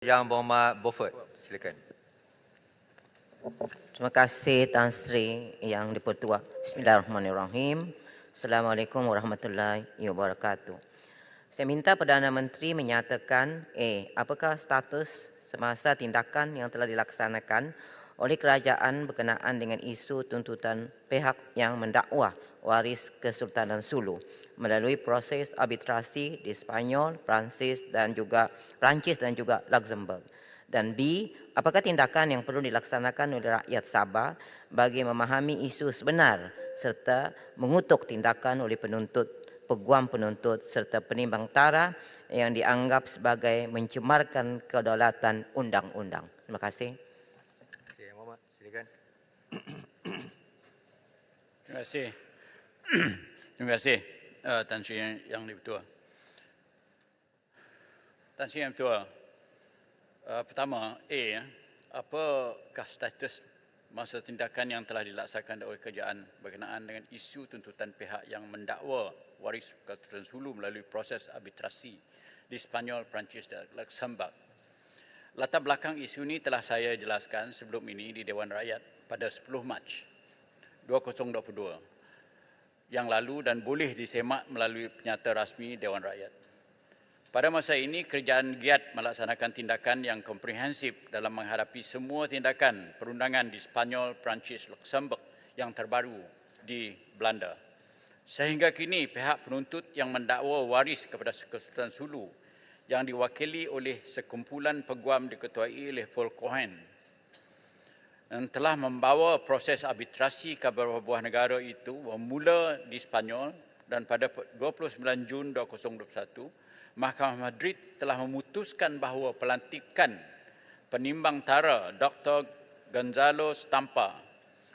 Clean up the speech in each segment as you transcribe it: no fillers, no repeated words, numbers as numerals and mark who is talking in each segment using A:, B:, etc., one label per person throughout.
A: Yang Berhormat Beaufort, silakan.
B: Terima kasih Tan Sri Yang di-Pertua. Bismillahirrahmanirrahim. Assalamualaikum warahmatullahi wabarakatuh. Saya minta Perdana Menteri menyatakan apakah status semasa tindakan yang telah dilaksanakan oleh kerajaan berkenaan dengan isu tuntutan pihak yang mendakwa waris Kesultanan Sulu melalui proses arbitrasi di Spanyol, Perancis dan juga Luxembourg. Dan B, apakah tindakan yang perlu dilaksanakan oleh rakyat Sabah bagi memahami isu sebenar serta mengutuk tindakan oleh peguam penuntut serta penimbang tara yang dianggap sebagai mencemarkan kedaulatan undang-undang. Terima kasih.
A: Yang Berhormat, silakan.
C: Terima kasih. Terima kasih Tan Sri Yang di-Pertua. Tan Sri Yang di-Pertua, pertama apakah status masa tindakan yang telah dilaksanakan oleh kerajaan berkenaan dengan isu tuntutan pihak yang mendakwa waris Kesultanan Sulu melalui proses arbitrasi di Spanyol, Perancis dan Luxembourg. Latar belakang isu ini telah saya jelaskan sebelum ini di Dewan Rakyat pada 10 Mac 2022 yang lalu dan boleh disemak melalui penyata rasmi Dewan Rakyat. Pada masa ini, kerajaan giat melaksanakan tindakan yang komprehensif dalam menghadapi semua tindakan perundangan di Spanyol, Perancis, Luxembourg yang terbaru di Belanda. Sehingga kini, pihak penuntut yang mendakwa waris kepada Kesultanan Sulu yang diwakili oleh sekumpulan peguam diketuai oleh Paul Cohen dan telah membawa proses arbitrasi ke beberapa buah negara itu bermula di Spanyol dan pada 29 Jun 2021, Mahkamah Madrid telah memutuskan bahawa pelantikan penimbang tara Dr. Gonzalo Stampa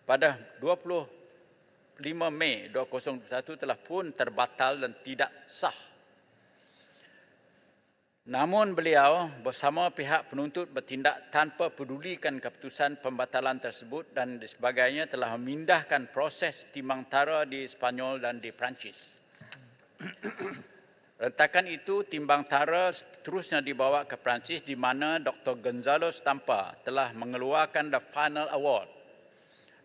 C: pada 25 Mei 2021 telah pun terbatal dan tidak sah. Namun beliau bersama pihak penuntut bertindak tanpa pedulikan keputusan pembatalan tersebut dan sebagainya telah memindahkan proses timbang tara di Spanyol dan di Perancis. Rentakan itu, timbang tara seterusnya dibawa ke Perancis di mana Dr. Gonzalo Stampa telah mengeluarkan the final award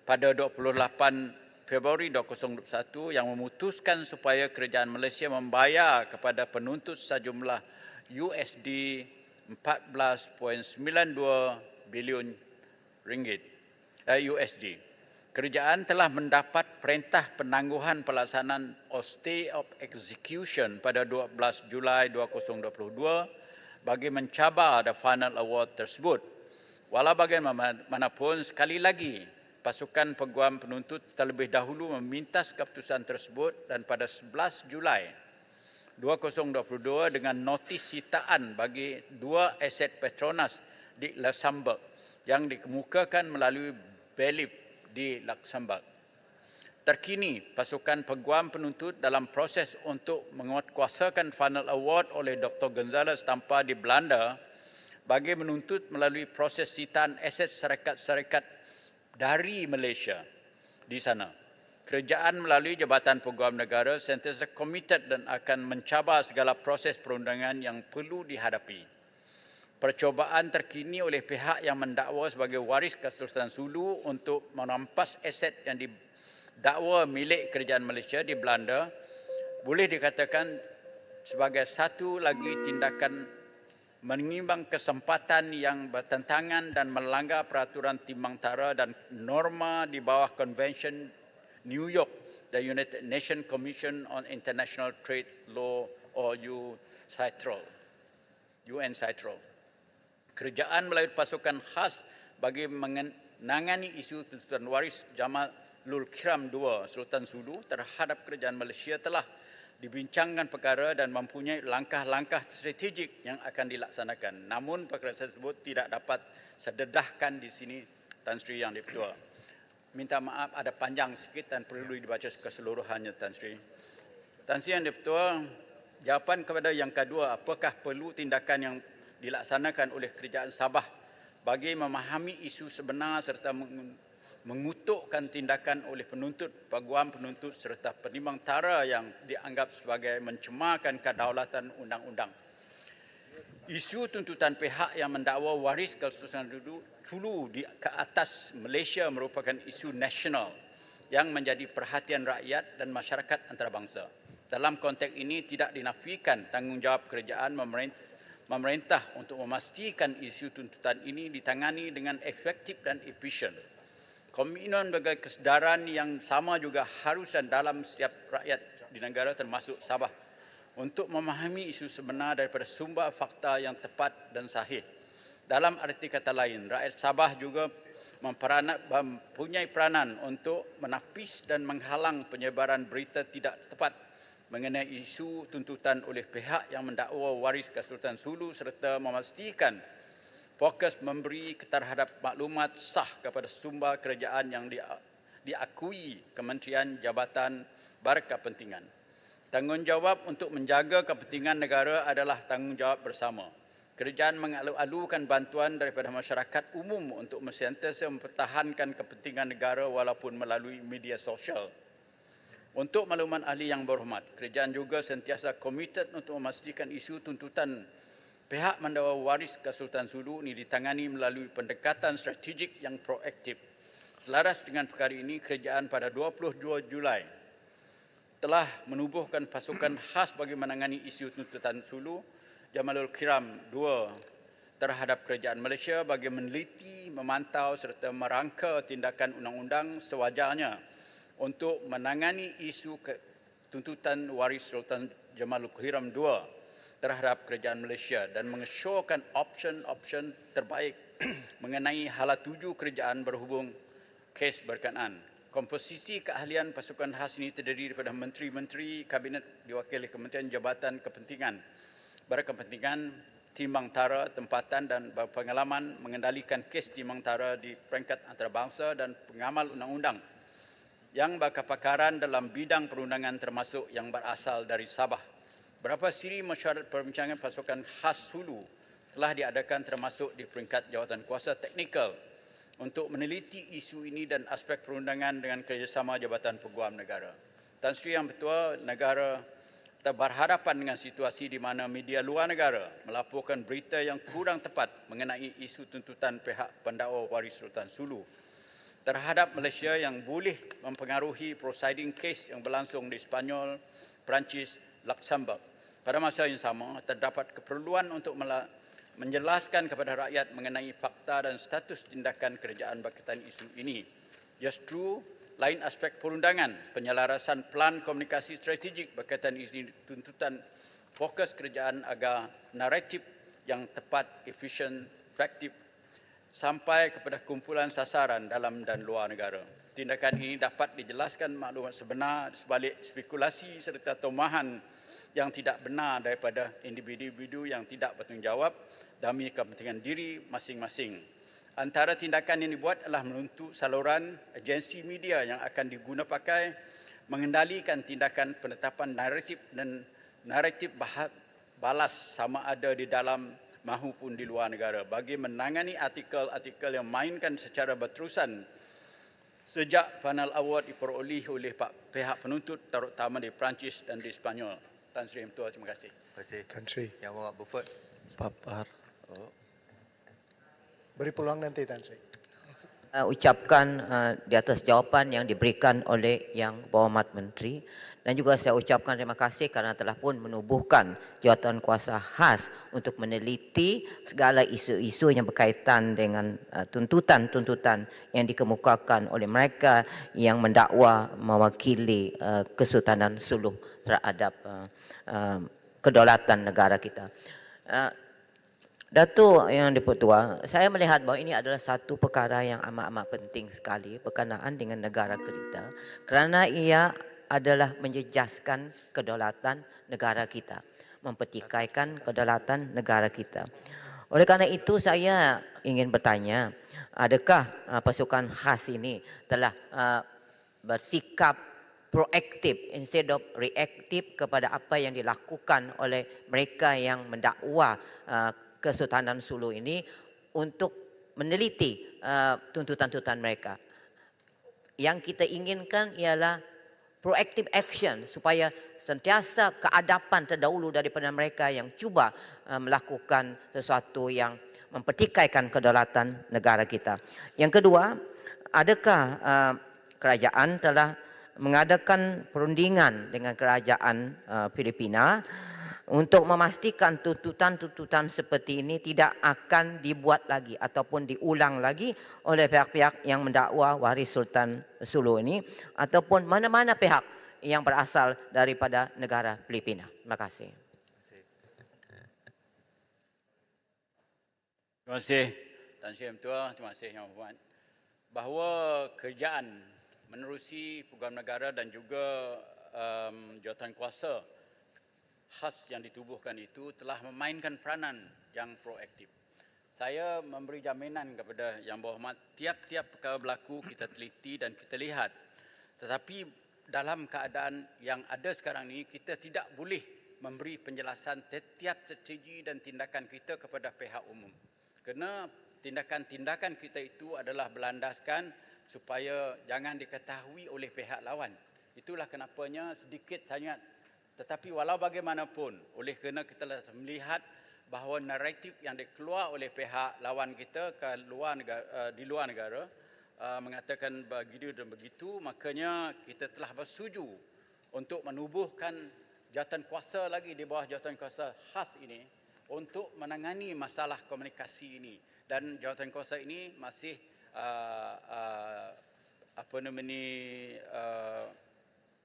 C: pada 28 Februari 2021 yang memutuskan supaya kerajaan Malaysia membayar kepada penuntut sejumlah USD 14.92 bilion ringgit USD. Kerajaan telah mendapat perintah penangguhan pelaksanaan or stay of execution pada 12 Julai 2022 bagi mencabar the final award tersebut. Walau bagaimanapun, sekali lagi pasukan peguam penuntut terlebih dahulu memintas keputusan tersebut dan pada 11 Julai 2022 dengan notis sitaan bagi dua aset Petronas di Luxembourg yang dikemukakan melalui bailiff di Luxembourg. Terkini, pasukan peguam penuntut dalam proses untuk menguatkuasakan final award oleh Dr. Gonzalo Stampa di Belanda bagi menuntut melalui proses sitaan aset syarikat-syarikat dari Malaysia di sana. Kerajaan melalui Jabatan Peguam Negara sentiasa komited dan akan mencabar segala proses perundangan yang perlu dihadapi. Percobaan terkini oleh pihak yang mendakwa sebagai waris Kesultanan Sulu untuk merampas aset yang didakwa milik Kerajaan Malaysia di Belanda boleh dikatakan sebagai satu lagi tindakan mengimbang kesempatan yang bertentangan dan melanggar peraturan timbang tara dan norma di bawah Convention New York, the United Nations Commission on International Trade Law or UN-CITRAL. Kerajaan melalui pasukan khas bagi menangani isu tuntutan waris Jamalul Kiram II Sultan Sulu terhadap Kerajaan Malaysia telah dibincangkan perkara dan mempunyai langkah-langkah strategik yang akan dilaksanakan. Namun perkara tersebut tidak dapat sededahkan di sini, Tan Sri Yang di-Pertua. Minta maaf ada panjang sikit dan perlu dibaca keseluruhannya, Tan Sri. Tan Sri Yang di-Pertua, jawapan kepada yang kedua, apakah perlu tindakan yang dilaksanakan oleh Kerajaan Sabah bagi memahami isu sebenar serta mengutukkan tindakan oleh penuntut, peguam penuntut serta penimbang tara yang dianggap sebagai mencemarkan kedaulatan undang-undang. Isu tuntutan pihak yang mendakwa waris Kesultanan Sulu ke atas Malaysia merupakan isu nasional yang menjadi perhatian rakyat dan masyarakat antarabangsa. Dalam konteks ini tidak dinafikan tanggungjawab kerajaan memerintah untuk memastikan isu tuntutan ini ditangani dengan efektif dan efisien. Komitmen bagi kesedaran yang sama juga harus dalam setiap rakyat di negara termasuk Sabah untuk memahami isu sebenar daripada sumber fakta yang tepat dan sahih. Dalam arti kata lain, rakyat Sabah juga mempunyai peranan untuk menapis dan menghalang penyebaran berita tidak tepat mengenai isu tuntutan oleh pihak yang mendakwa waris Kesultanan Sulu serta memastikan fokus memberi terhadap maklumat sah kepada sumber kerajaan yang diakui Kementerian Jabatan Berkepentingan. Tanggungjawab untuk menjaga kepentingan negara adalah tanggungjawab bersama. Kerajaan mengalu-alukan bantuan daripada masyarakat umum untuk sentiasa mempertahankan kepentingan negara walaupun melalui media sosial. Untuk makluman ahli yang berhormat, kerajaan juga sentiasa komited untuk memastikan isu tuntutan pihak mendakwa waris Kesultanan Sulu ini ditangani melalui pendekatan strategik yang proaktif. Selaras dengan perkara ini, kerajaan pada 22 Julai telah menubuhkan pasukan khas bagi menangani isu tuntutan Sulu Jamalul Kiram II terhadap kerajaan Malaysia bagi meneliti, memantau serta merangka tindakan undang-undang sewajarnya untuk menangani isu tuntutan waris Sultan Jamalul Kiram II terhadap kerajaan Malaysia dan mengesyorkan option terbaik mengenai hala tuju kerajaan berhubung kes berkenaan. Komposisi keahlian pasukan khas ini terdiri daripada menteri-menteri kabinet diwakili Kementerian Jabatan Berkepentingan, timbang tara, tempatan dan berpengalaman mengendalikan kes timbang tara di peringkat antarabangsa dan pengamal undang-undang yang berkepakaran dalam bidang perundangan termasuk yang berasal dari Sabah. Berapa siri mesyuarat perbincangan pasukan khas Sulu telah diadakan termasuk di peringkat jawatan kuasa teknikal untuk meneliti isu ini dan aspek perundangan dengan kerjasama Jabatan Peguam Negara. Tan Sri Yang Ketua Negara berhadapan dengan situasi di mana media luar negara melaporkan berita yang kurang tepat mengenai isu tuntutan pihak pendakwa waris Sultan Sulu terhadap Malaysia yang boleh mempengaruhi prosiding case yang berlangsung di Sepanyol, Perancis, Luxembourg. Pada masa yang sama, terdapat keperluan untuk menjelaskan kepada rakyat mengenai fakta dan status tindakan kerajaan berkaitan isu ini. Justru, lain aspek perundangan, penyelarasan plan komunikasi strategik berkaitan isu tuntutan fokus kerajaan agar naratif yang tepat, efisien, efektif sampai kepada kumpulan sasaran dalam dan luar negara. Tindakan ini dapat dijelaskan maklumat sebenar sebalik spekulasi serta tomahan yang tidak benar daripada individu-individu yang tidak bertanggungjawab demi kepentingan diri masing-masing. Antara tindakan yang dibuat adalah menuntut saluran agensi media yang akan diguna pakai mengendalikan tindakan penetapan naratif dan naratif balas sama ada di dalam maupun di luar negara bagi menangani artikel-artikel yang mainkan secara berterusan sejak panel award diperoleh oleh pihak penuntut terutama di Perancis dan di Sepanyol. Tan Sri Yang Ketua, terima kasih.
A: Terima kasih.
D: Tan Sri.
A: Yang Berhormat Beaufort.
D: Papar. Beri peluang nanti Tan Sri.
B: Ucapkan di atas jawapan yang diberikan oleh Yang Berhormat Menteri, dan juga saya ucapkan terima kasih kerana telah pun menubuhkan jawatan kuasa khas untuk meneliti segala isu-isu yang berkaitan dengan tuntutan-tuntutan yang dikemukakan oleh mereka yang mendakwa mewakili Kesultanan Sulu terhadap kedaulatan negara kita. Datuk Yang Dipertua, saya melihat bahawa ini adalah satu perkara yang amat-amat penting sekali berkenaan dengan negara kita kerana ia adalah menjejaskan kedaulatan negara kita, mempertikaikan kedaulatan negara kita. Oleh kerana itu saya ingin bertanya, adakah pasukan khas ini telah bersikap proaktif instead of reaktif kepada apa yang dilakukan oleh mereka yang mendakwa Kesultanan Sulu ini untuk meneliti tuntutan-tuntutan mereka. Yang kita inginkan ialah proactive action supaya sentiasa keadapan terdahulu daripada mereka yang cuba melakukan sesuatu yang mempertikaikan kedaulatan negara kita. Yang kedua, adakah kerajaan telah mengadakan perundingan dengan kerajaan Filipina untuk memastikan tuntutan-tuntutan seperti ini tidak akan dibuat lagi ataupun diulang lagi oleh pihak-pihak yang mendakwa waris Sultan Sulu ini ataupun mana-mana pihak yang berasal daripada negara Filipina. Terima kasih.
C: Terima kasih Tan Sri Ketua, terima kasih Yang Berhormat. Bahawa kerajaan menerusi program negara dan juga jawatan kuasa khas yang ditubuhkan itu telah memainkan peranan yang proaktif. Saya memberi jaminan kepada Yang Berhormat, tiap-tiap perkara berlaku kita teliti dan kita lihat. Tetapi dalam keadaan yang ada sekarang ini, kita tidak boleh memberi penjelasan setiap strategi dan tindakan kita kepada pihak umum. Kerana tindakan-tindakan kita itu adalah berlandaskan supaya jangan diketahui oleh pihak lawan. Itulah kenapanya sedikit sangat. Tetapi walau bagaimanapun, oleh kerana kita melihat bahawa naratif yang dikeluar oleh pihak lawan kita di luar negara mengatakan begitu dan begitu, makanya kita telah bersetuju untuk menubuhkan jawatan kuasa lagi di bawah jawatan kuasa khas ini untuk menangani masalah komunikasi ini. Dan jawatan kuasa ini masih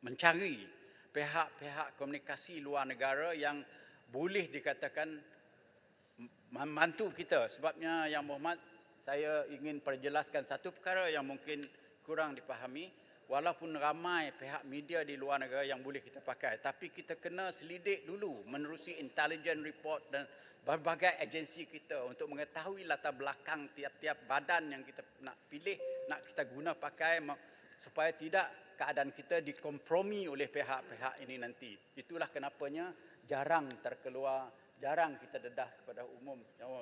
C: mencari pihak-pihak komunikasi luar negara yang boleh dikatakan membantu kita. Sebabnya Yang Berhormat, saya ingin perjelaskan satu perkara yang mungkin kurang dipahami. Walaupun ramai pihak media di luar negara yang boleh kita pakai, tapi kita kena selidik dulu menerusi intelligence report dan berbagai agensi kita untuk mengetahui latar belakang tiap-tiap badan yang kita nak pilih, nak kita guna pakai supaya tidak keadaan kita dikompromi oleh pihak-pihak ini nanti. Itulah kenapanya jarang terkeluar, jarang kita dedah kepada umum.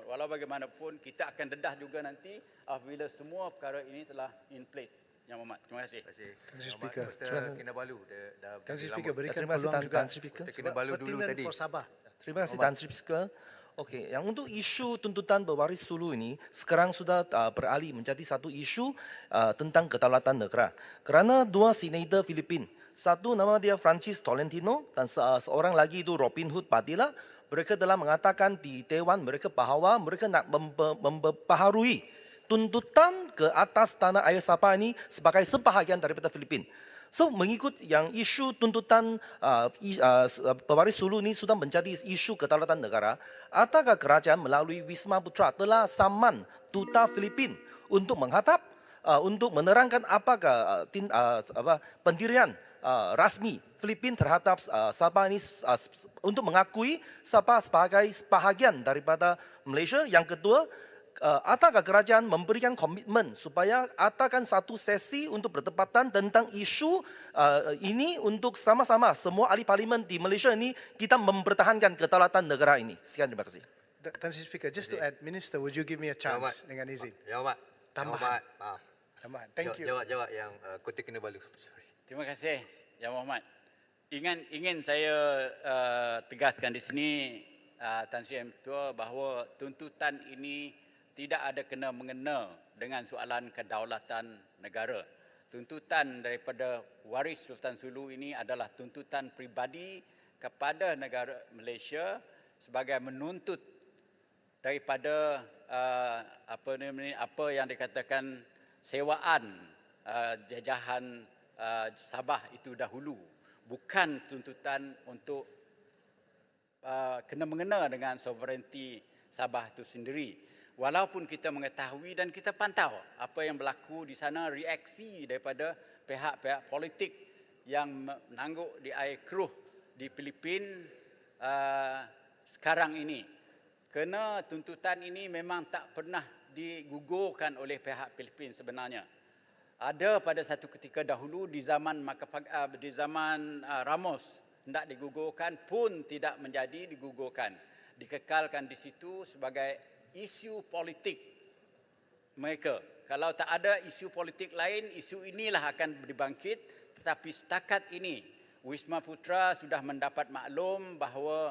C: Walau bagaimanapun, kita akan dedah juga nanti apabila semua perkara ini telah in place. Yang Berhormat, terima kasih.
A: Terima kasih.
D: Tan Sri Speaker.
A: Dr. Kinabalu dah
D: Tan Sri
A: bagi
D: Speaker,
A: lama.
D: berikan
E: Terima kasih,
D: peluang juga
E: Tan Sri Speaker.
A: Dr. Kinabalu dulu
D: pertinent
A: tadi.
D: for Sabah.
E: Terima kasih Tan Sri Speaker. Okey, yang untuk isu tuntutan berwaris Sulu ini sekarang sudah beralih menjadi satu isu tentang kedaulatan negara. Kerana dua senator Filipin, satu nama dia Francis Tolentino dan seorang lagi itu Robin Hood Padilla, mereka telah mengatakan di Dewan mereka bahawa mereka nak memperbaharui tuntutan ke atas tanah air Sabah ini sebagai sebahagian daripada Filipin. So, mengikut yang isu tuntutan pewaris Sulu ini sudah menjadi isu kedaulatan negara, adakah kerajaan melalui Wisma Putra telah saman duta Filipin untuk menghadap, untuk menerangkan apakah pendirian rasmi Filipin terhadap Sabah ini untuk mengakui Sabah sebagai sebahagian daripada Malaysia? Yang kedua, adakah kerajaan memberikan komitmen supaya adakan satu sesi untuk bertepatan tentang isu ini untuk sama-sama semua ahli parlimen di Malaysia ini kita mempertahankan kedaulatan negara ini. Sekian, terima kasih.
D: Tan Sri Speaker, just to add, Minister, would you give me a
A: Yang Berhormat.
D: chance dengan izin?
A: Yang Berhormat. Yang
D: Tambahan.
A: Berhormat, maaf.
D: Tambahan. Thank you.
A: Jawab yang Kota Kinabalu. Sorry.
C: Terima kasih Yang Berhormat. Ingin saya tegaskan di sini Tan Sri Ketua bahawa tuntutan ini tidak ada kena-mengena dengan soalan kedaulatan negara. Tuntutan daripada waris Sultan Sulu ini adalah tuntutan pribadi kepada negara Malaysia sebagai menuntut daripada apa yang dikatakan sewaan jajahan Sabah itu dahulu. Bukan tuntutan untuk kena-mengena dengan sovereignty Sabah itu sendiri. Walaupun kita mengetahui dan kita pantau apa yang berlaku di sana, reaksi daripada pihak-pihak politik yang menangguk di air keruh di Filipin sekarang ini. Kerana tuntutan ini memang tak pernah digugurkan oleh pihak Filipin sebenarnya. Ada pada satu ketika dahulu di zaman Ramos hendak digugurkan pun tidak menjadi digugurkan. Dikekalkan di situ sebagai isu politik mereka. Kalau tak ada isu politik lain, isu inilah akan dibangkit. Tetapi setakat ini Wisma Putra sudah mendapat maklum bahawa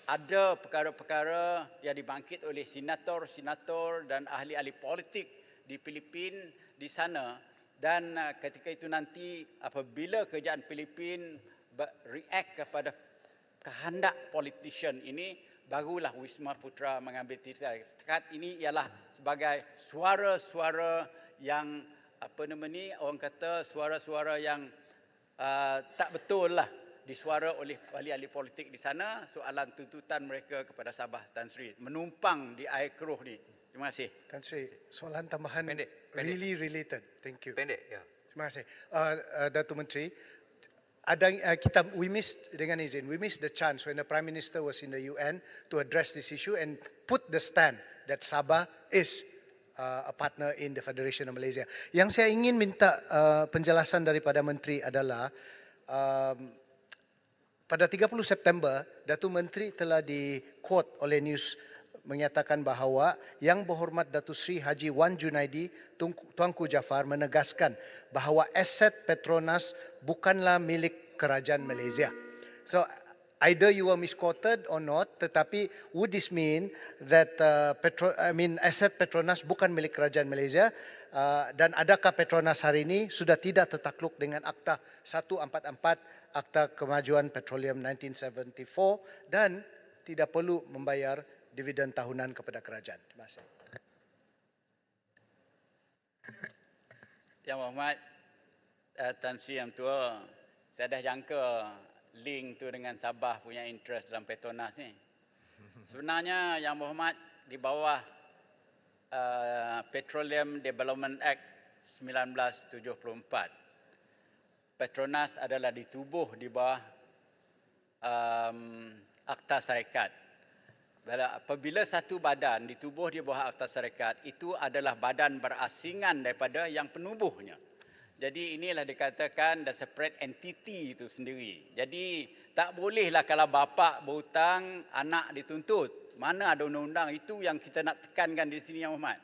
C: ada perkara-perkara yang dibangkit oleh senator-senator dan ahli-ahli politik di Filipin di sana, dan ketika itu nanti apabila kerajaan Filipin react kepada kehendak politician ini, barulah Wisma Putra mengambil tindakan. Setakat ini ialah sebagai suara-suara yang orang kata suara-suara yang tak betul lah disuara oleh ahli-ahli politik di sana soalan tuntutan mereka kepada Sabah Tan Sri menumpang di air keruh ni. Terima kasih.
D: Tan Sri, soalan tambahan
A: Pendek.
D: really related. Thank you.
A: Pendek, ya.
D: Terima kasih. Datuk Menteri, we missed the chance when the Prime Minister was in the UN to address this issue and put the stand that Sabah is a partner in the Federation of Malaysia. Yang saya ingin minta penjelasan daripada Menteri adalah pada 30 September, Datuk Menteri telah di-quote oleh news menyatakan bahawa Yang Berhormat Datuk Seri Haji Wan Junaidi Tuanku Jaafar menegaskan bahawa aset Petronas bukanlah milik kerajaan Malaysia. So either you were misquoted or not, tetapi would this mean that aset Petronas bukan milik kerajaan Malaysia, dan adakah Petronas hari ini sudah tidak tertakluk dengan Akta 144 Akta Kemajuan Petroleum 1974 dan tidak perlu membayar dividen tahunan kepada kerajaan? Terima kasih.
C: Yang Berhormat Tan Sri Yang Tua, saya dah jangka link tu dengan Sabah punya interest dalam Petronas ni. Sebenarnya Yang Berhormat di bawah Petroleum Development Act 1974, Petronas adalah ditubuh di bawah Akta Syarikat. Apabila satu badan ditubuh di bawah Akta Syarikat, itu adalah badan berasingan daripada yang penubuhnya. Jadi inilah dikatakan the separate entity itu sendiri. Jadi tak bolehlah kalau bapa berhutang, anak dituntut. Mana ada undang-undang, itu yang kita nak tekankan di sini Yang Berhormat.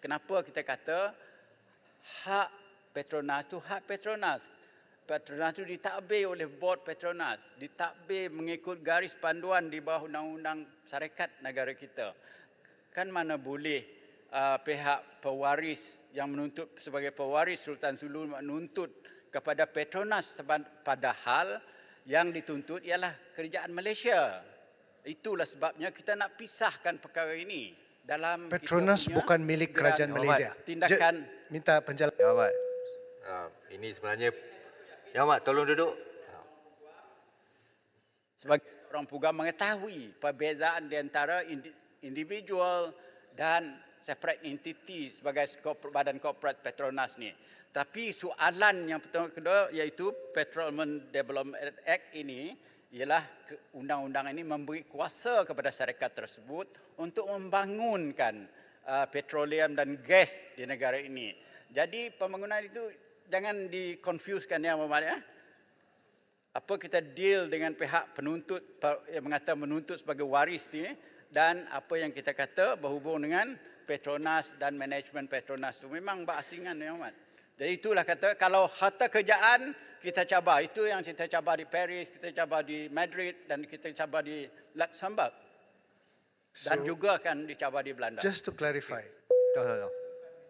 C: Kenapa kita kata hak Petronas itu hak Petronas. Petronas itu ditadbir oleh Bord Petronas, ditadbir mengikut garis panduan di bawah Undang-Undang Syarikat negara kita. Kan mana boleh pihak pewaris yang menuntut sebagai pewaris Sultan Sulu menuntut kepada Petronas, padahal yang dituntut ialah kerajaan Malaysia. Itulah sebabnya kita nak pisahkan perkara ini dalam
D: Petronas bukan milik kerajaan Malaysia.
C: Tindakan
D: Minta penjelasan.
A: Yang Amat, ini sebenarnya, Yang Amat tolong duduk.
C: sebagai orang peguam mengetahui perbezaan di antara individual dan separate entity sebagai badan korporat Petronas ni. Tapi soalan yang pertama kedua iaitu Petroleum Development Act ini ialah undang-undang ini memberi kuasa kepada syarikat tersebut untuk membangunkan petroleum dan gas di negara ini. Jadi pembangunan itu jangan dikonfuskan Yang Berhormat ya. Apa kita deal dengan pihak penuntut yang mengatakan menuntut sebagai waris ni, dan apa yang kita kata berhubung dengan Petronas dan manajemen Petronas itu memang berasingan Yang Berhormat. Jadi itulah kata kalau harta kerajaan kita cabar, itu yang kita cabar di Paris, kita cabar di Madrid dan kita cabar di Luxembourg. Dan juga akan dicabar di Belanda.
D: Just to clarify,
A: Tahu.